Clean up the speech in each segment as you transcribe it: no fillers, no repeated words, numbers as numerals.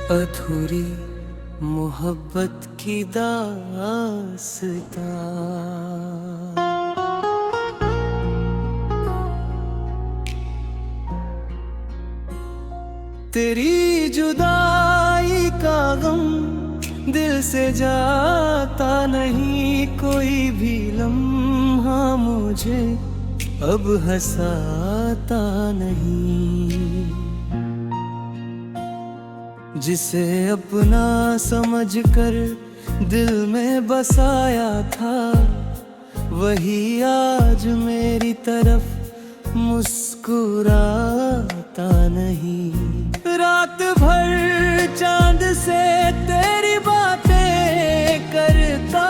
अधूरी मोहब्बत की दास्तां। तेरी जुदाई का गम दिल से जाता नहीं, कोई भी लम्हा मुझे अब हंसाता नहीं। जिसे अपना समझकर दिल में बसाया था, वही आज मेरी तरफ मुस्कुराता नहीं। रात भर चांद से तेरी बातें करता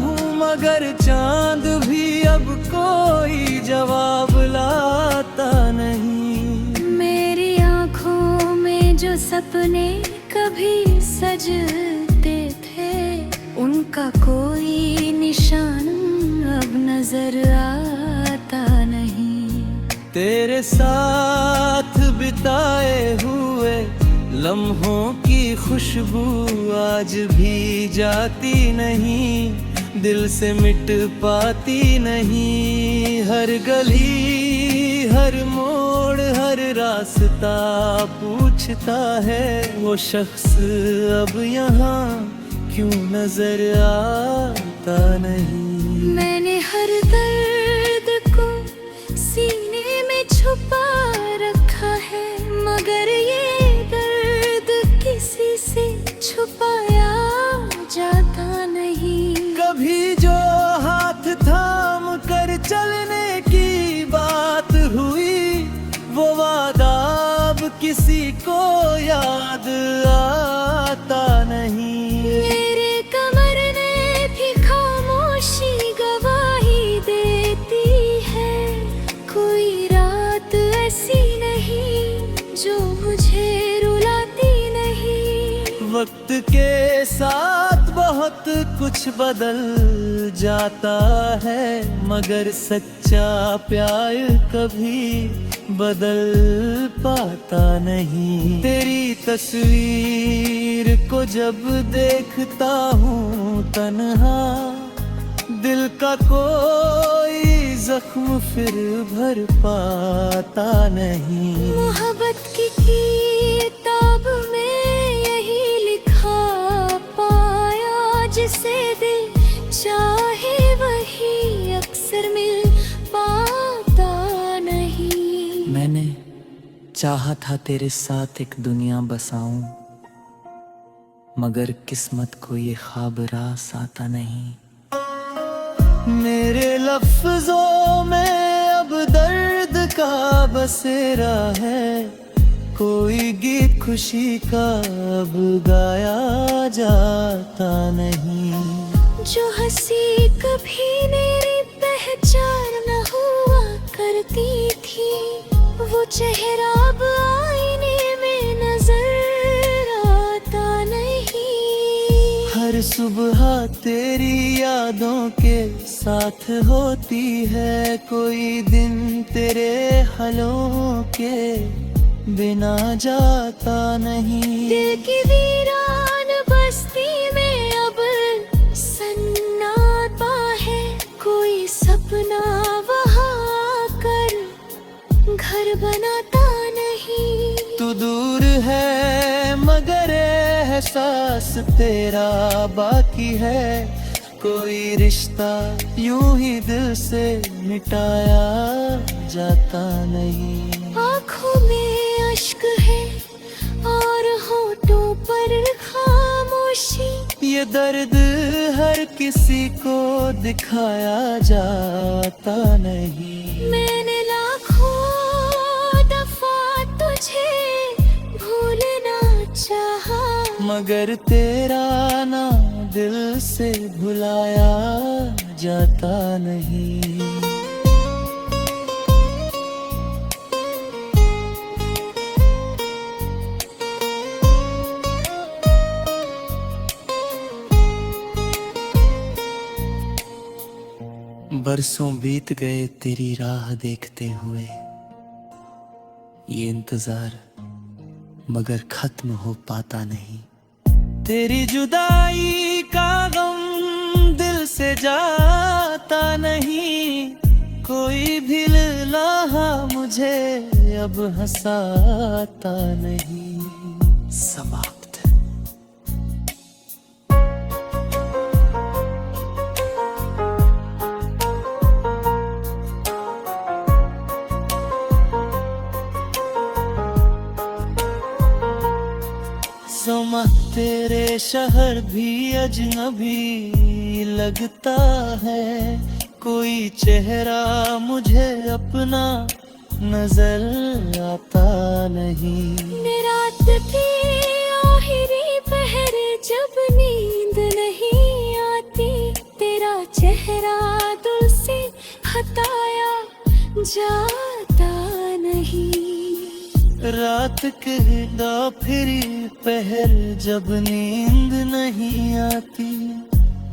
हूँ, मगर चांद भी अब कोई जवाब लाता नहीं। मेरी आँखों में जो सपने कभी सजते थे, उनका कोई निशान अब नजर आता नहीं। तेरे साथ बिताए हुए लम्हों की खुशबू आज भी जाती नहीं, दिल से मिट पाती नहीं। हर गली, हर मोड़, हर रास्ता पूछता है, वो शख्स अब यहाँ क्यों नजर आता नहीं। मैंने हर दर्द को सीने में छुपा रखा है, मगर ये दर्द किसी से छुपाया जाता नहीं। कभी जो हाथ थाम कर चलने की बात हुई, वो वादा अब किसी को याद आता नहीं। मेरे कमर ने भी खामोशी गवाही देती है, कोई रात ऐसी नहीं जो मुझे रुलाती नहीं। वक्त के साथ बहुत कुछ बदल जाता है, मगर सच्चा प्यार कभी बदल पाता नहीं। तेरी तस्वीर को जब देखता हूँ तन्हा, दिल का कोई जख्म फिर भर पाता नहीं। मोहब्बत की किताब में यही लिखा पाया, जिसे दिल चाहे वही अक्सर मिल पाता नहीं। मैंने चाहा था तेरे साथ एक दुनिया बसाऊं, मगर किस्मत को ये ख्वाब रास आता नहीं। मेरे लफ्जों में अब दर्द का बसेरा है, कोई गीत खुशी का अब गाया जाता नहीं। जो हंसी कभी मेरी पहचान न हुआ करती थी, वो चेहरा अब आईने में नजर आता नहीं। हर सुबह तेरी यादों के साथ होती है, कोई दिन तेरे हलों के बिना जाता नहीं। दिल की वीरान बस्ती में अब सन्नाटा है, कोई सपना वहाँ कर घर बनाता नहीं। तू दूर है मगर एहसास तेरा बाकी है, कोई रिश्ता यूं ही दिल से मिटाया जाता नहीं। आँखों में अश्क है और होठों पर खामोशी, ये दर्द हर किसी को दिखाया जाता नहीं। मैंने लाखों दफा तुझे भूलना चाहा, मगर तेरा ना दिल से भुलाया जाता नहीं। बरसों बीत गए तेरी राह देखते हुए, ये इंतजार मगर खत्म हो पाता नहीं। तेरी जुदाई का गम दिल से जाता नहीं, कोई भी लम्हा मुझे अब हंसाता नहीं। समाप्त। समा तेरे शहर भी अजनबी लगता है, कोई चेहरा मुझे अपना नजर आता नहीं। रात की आखिरी पहर जब नींद नहीं आती, तेरा चेहरा दिल से हटाया जाता नहीं। रात के फिरी पहर जब नींद नहीं आती,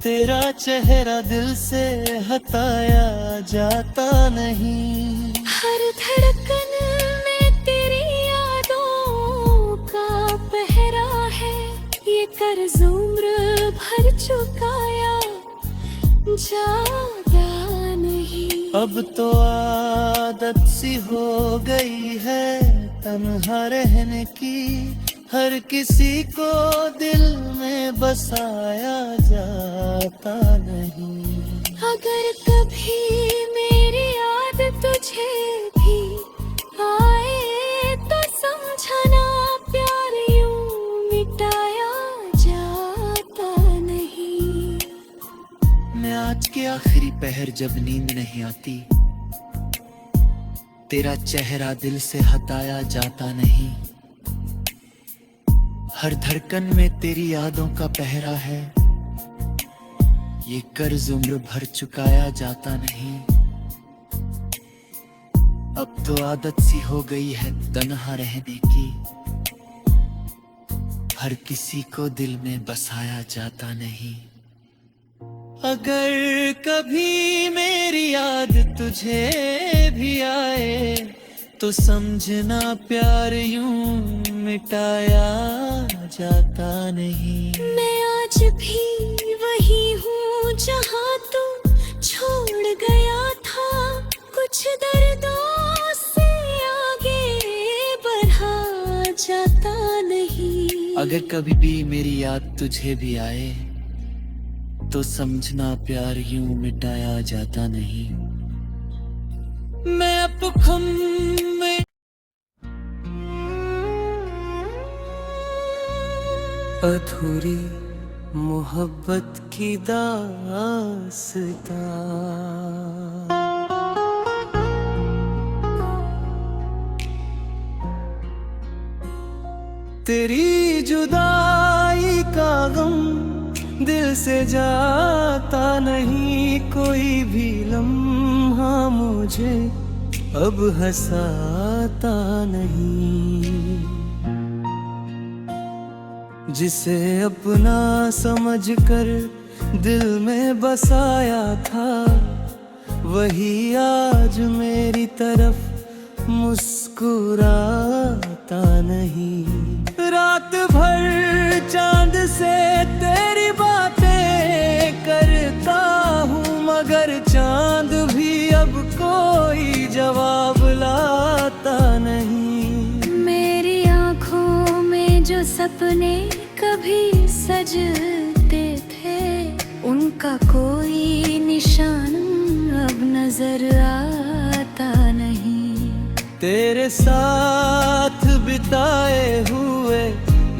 तेरा चेहरा दिल से हटाया जाता नहीं। हर धड़कन में तेरी यादों का पहरा है, ये कर्ज उम्र भर चुकाया जाता नहीं। अब तो आदत सी हो गई है तन्हा रहने की, हर किसी को दिल में बसाया जाता नहीं। अगर कभी मेरी याद तुझे भी आए तो समझना प्यार यूं मिटाया जाता नहीं। मैं आज के आखिरी पहर जब नींद नहीं आती, तेरा चेहरा दिल से हटाया जाता नहीं। हर धड़कन में तेरी यादों का पहरा है, ये कर्ज उम्र भर चुकाया जाता नहीं। अब तो आदत सी हो गई है तन्हा रहने की, हर किसी को दिल में बसाया जाता नहीं। अगर कभी मेरी याद तुझे भी आए तो समझना प्यार यूं मिटाया जाता नहीं। मैं आज भी वही हूँ जहाँ तू छोड़ गया था, कुछ दर्दों से आगे बढ़ा जाता नहीं। अगर कभी भी मेरी याद तुझे भी आए तो समझना प्यार यूं मिटाया जाता नहीं। मैं अब खम में अधूरी मोहब्बत की दास्तां, तेरी जुदाई का गम दिल से जाता नहीं, कोई भी लम्हा मुझे अब हंसाता नहीं। जिसे अपना समझकर दिल में बसाया था, वही आज मेरी तरफ मुस्कुराता नहीं। रात भर चांद से तेरी बातें करता हूँ, मगर चांद भी अब कोई जवाब लाता नहीं। मेरी आँखों में जो सपने कभी सजते थे, उनका कोई निशान अब नजर आता नहीं। तेरे साथ बिताए हुए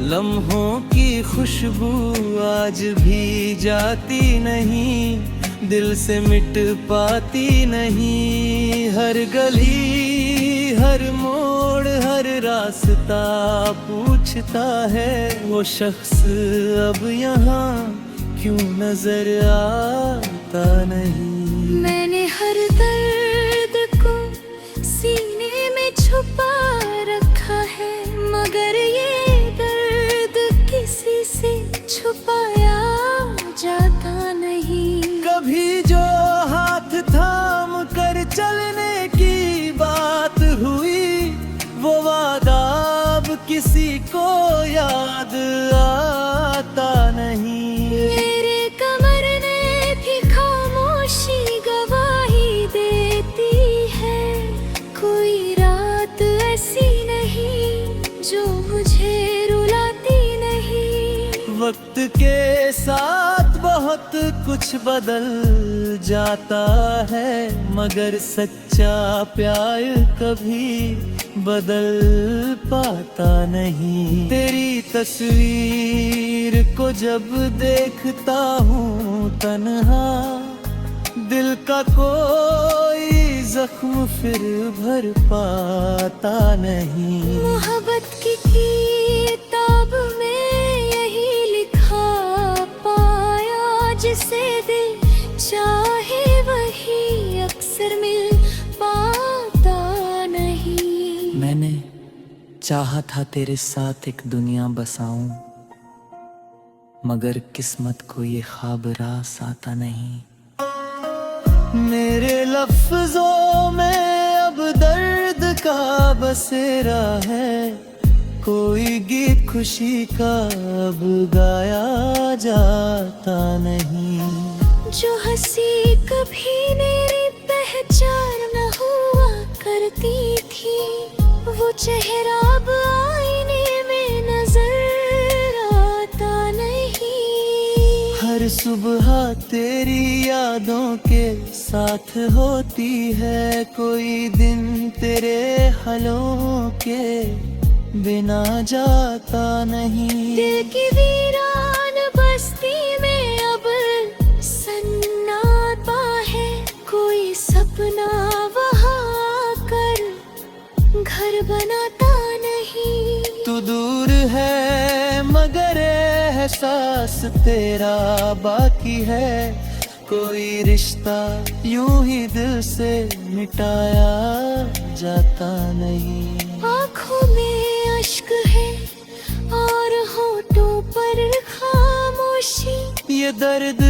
लम्हों की खुशबू आज भी जाती नहीं, दिल से मिट पाती नहीं। हर गली हर मोड़ हर रास्ता पूछता है, वो शख्स अब यहाँ क्यों नजर आता नहीं। मैंने हर दर्द को सीने में छुपा रखा है, मगर ये दर्द किसी से छुपाया जाता नहीं। कभी जो हाथ थाम कर चलने की बात हुई, वो वादा अब किसी को याद आता नहीं। मेरे कमर ने भी खामोशी गवाही देती है। कोई रात ऐसी नहीं जो मुझे रुलाती नहीं। वक्त के साथ बहुत कुछ बदल जाता है, मगर सच्चा प्यार कभी बदल पाता नहीं। तेरी तस्वीर को जब देखता हूँ तन्हा, दिल का कोई जख्म फिर भर पाता नहीं। मोहब्बत की किताब में यही लिखा पाया, जिसे दिल चाहे वही अक्सर मिल पाता नहीं। मैंने चाहा था तेरे साथ एक दुनिया बसाऊं, मगर किस्मत को ये ख्वाब रास आता नहीं। मेरे लफ्जों में अब दर्द का बसेरा है, कोई गीत खुशी का अब गाया जाता नहीं। जो हंसी कभी मेरी पहचान न हुआ करती थी, वो चेहरा अब आईने में नजर आता नहीं। हर सुबह तेरी यादों के साथ होती है, कोई दिन तेरे हलों के बिना जाता नहीं। दिल की वीरान बस्ती में अब सन्नाटा है, कोई सपना वहाँ कर घर बनाता नहीं। तू दूर है मगर एहसास तेरा बाकी है, कोई रिश्ता यूं ही दिल से मिटाया जाता नहीं। आँखों में अश्क है और होठों पर खामोशी, ये दर्द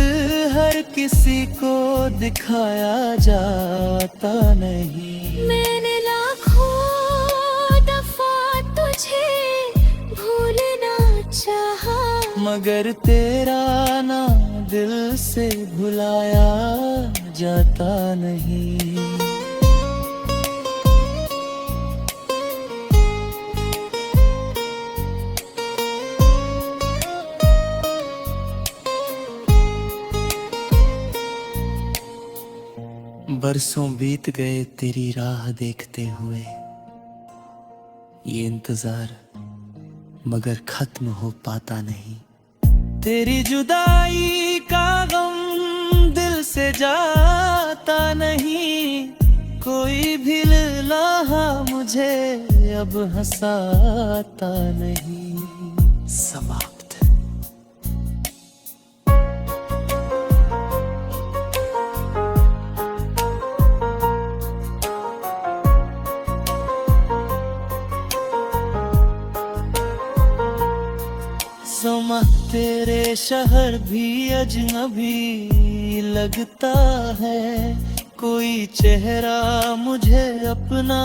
हर किसी को दिखाया जाता नहीं। मैंने लाखों दफा तुझे भूलना चाहा, मगर तेरा ना दिल से भुलाया जाता नहीं। बरसों बीत गए तेरी राह देखते हुए, ये इंतजार मगर खत्म हो पाता नहीं। तेरी जुदाई का गम दिल से जाता नहीं, कोई भी लम्हा मुझे अब हंसाता नहीं। समाप्त। समा तेरे शहर भी अजनबी लगता है, कोई चेहरा मुझे अपना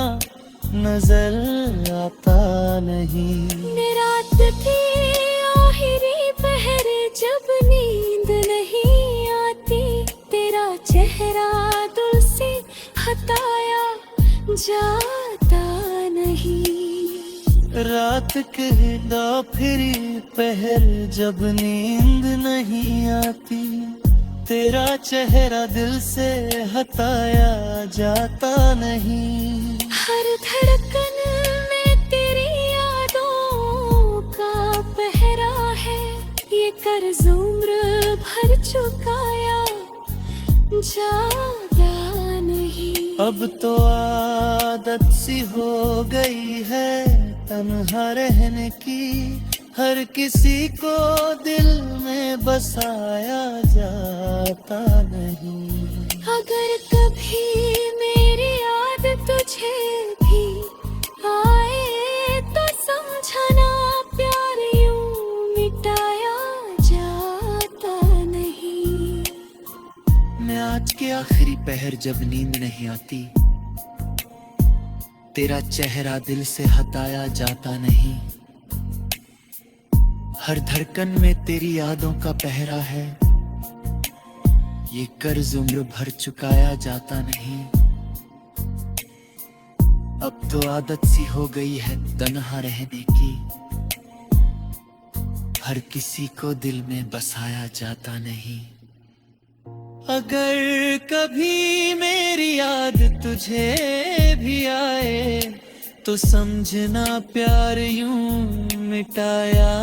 नजर आता नहीं। रात थी आखिरी पहर जब नींद नहीं आती, तेरा चेहरा दिल से हटाया जाता नहीं। रात कहता फिरी पहर जब नींद नहीं आती, तेरा चेहरा दिल से हटाया जाता नहीं। हर धड़कन में तेरी यादों का पहरा है, ये कर्ज उम्र भर चुकाया जाता नहीं। अब तो आदत सी हो गई है तन्हा रहने की, हर किसी को दिल में बसाया जाता नहीं। अगर कभी मेरी याद तुझे भी आए तो समझना, प्यार यूं मिटाया जाता नहीं। मैं आज के आखिरी पहर जब नींद नहीं आती, तेरा चेहरा दिल से हटाया जाता नहीं। हर धड़कन में तेरी यादों का पहरा है, ये कर्ज उम्र भर चुकाया जाता नहीं। अब तो आदत सी हो गई है तन्हा रहने की, हर किसी को दिल में बसाया जाता नहीं। अगर कभी मेरी याद तुझे भी आए तो समझना प्यार यूं मिटाया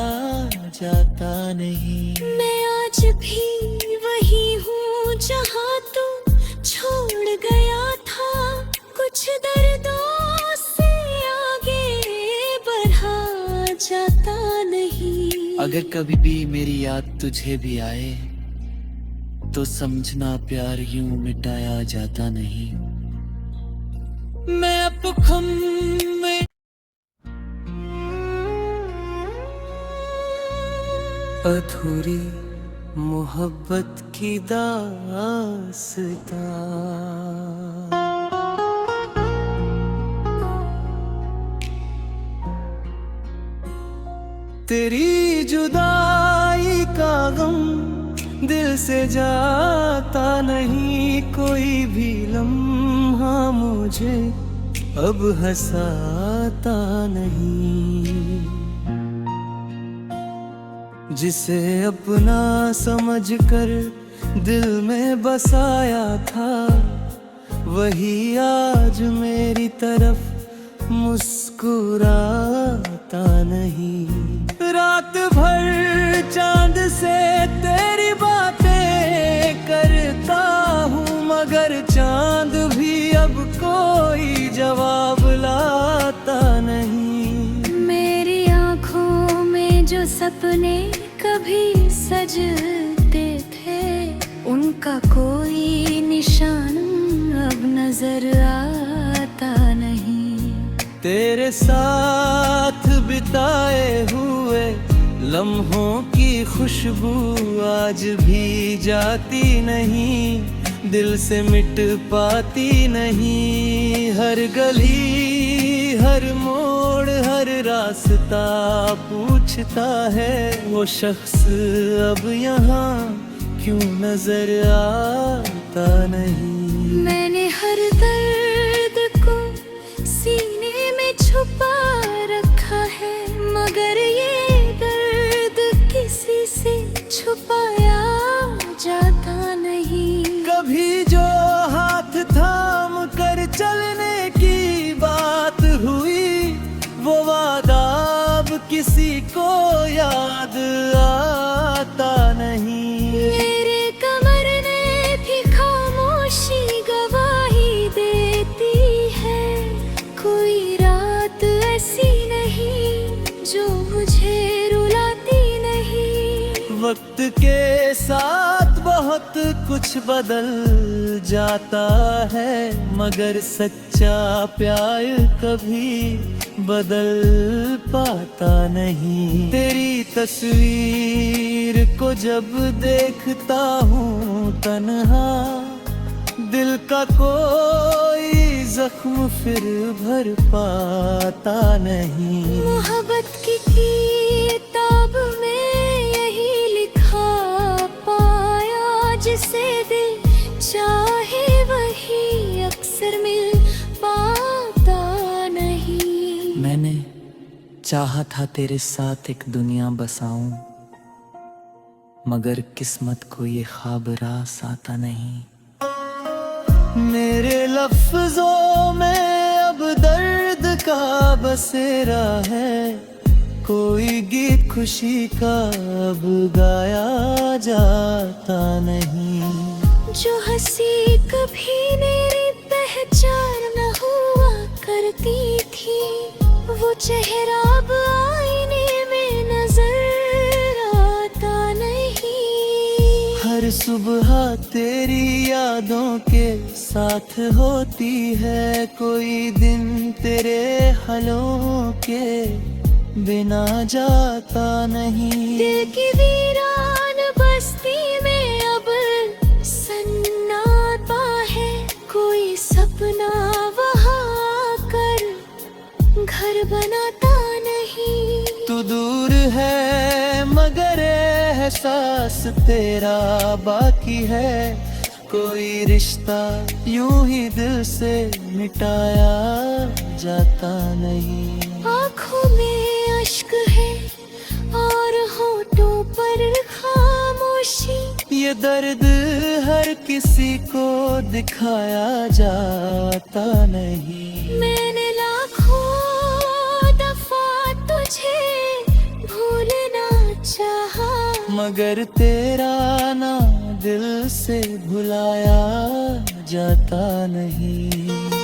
जाता नहीं। मैं आज भी वही हूँ जहाँ तू छोड़ गया था, कुछ दर्दों से आगे बढ़ा जाता नहीं। अगर कभी भी मेरी याद तुझे भी आए तो समझना प्यार यूं मिटाया जाता नहीं। मैं अब खुम में अधूरी मोहब्बत की दास्तां, तेरी जुदाई का गम दिल से जाता नहीं। कोई भी लम्हा मुझे अब हंसाता नहीं। जिसे अपना समझकर दिल में बसाया था, वही आज मेरी तरफ मुस्कुराता नहीं। रात भर चांद से तेरी बातें करता हूँ, मगर चांद भी अब कोई जवाब लाता नहीं। मेरी आँखों में जो सपने कभी सजते थे, उनका कोई निशान अब नजर आता नहीं। तेरे साथ बिताए हुए लम्हों की खुशबू आज भी जाती नहीं, दिल से मिट पाती नहीं। हर गली हर मोड़ हर रास्ता पूछता है, वो शख्स अब यहाँ क्यों नजर आता नहीं। मैंने हर दर्द को सीने में छुपा रखा है, मगर ये दर्द किसी से छुपाया जाता नहीं। कभी जो हाथ थाम कर चलने की बात हुई, वो वादा अब किसी को याद आता नहीं। मेरे कमर ने भी खामोशी गवाही देती है, कोई रात ऐसी नहीं जो मुझे रुलाती नहीं। वक्त के साथ बहुत कुछ बदल जाता है, मगर सच्चा प्यार कभी बदल पाता नहीं। तेरी तस्वीर को जब देखता हूँ तन्हा, दिल का कोई जख्म फिर भर पाता नहीं। मोहब्बत की किताब में यही लिखा पाया, जिसे दिल चाहे वही अक्सर मिल पाता नहीं। मैंने चाहा था तेरे साथ एक दुनिया बसाऊं, मगर किस्मत को ये ख्वाब रास आता नहीं। मेरे लफ्जों में अब दर्द का बसेरा है, कोई गीत खुशी का अब गाया जाता नहीं। जो हंसी कभी मेरी पहचान न हुआ करती थी, वो चेहरा अब आईने में नजर आता नहीं। हर सुबह तेरी यादों के साथ होती है, कोई दिन तेरे हलों के बिना जाता नहीं। दिल की वीरान बस्ती में अब सन्नाटा है, कोई सपना वहाँ कर घर बनाता नहीं। तू दूर है मगर एहसास तेरा बाकी है। कोई रिश्ता यूं ही दिल से मिटाया जाता नहीं। आँखों में अश्क है और होठों पर खामोशी। ये दर्द हर किसी को दिखाया जाता नहीं। मैंने लाखों दफा तुझे भूलना चाहा, मगर तेरा ना दिल से भुलाया जाता नहीं।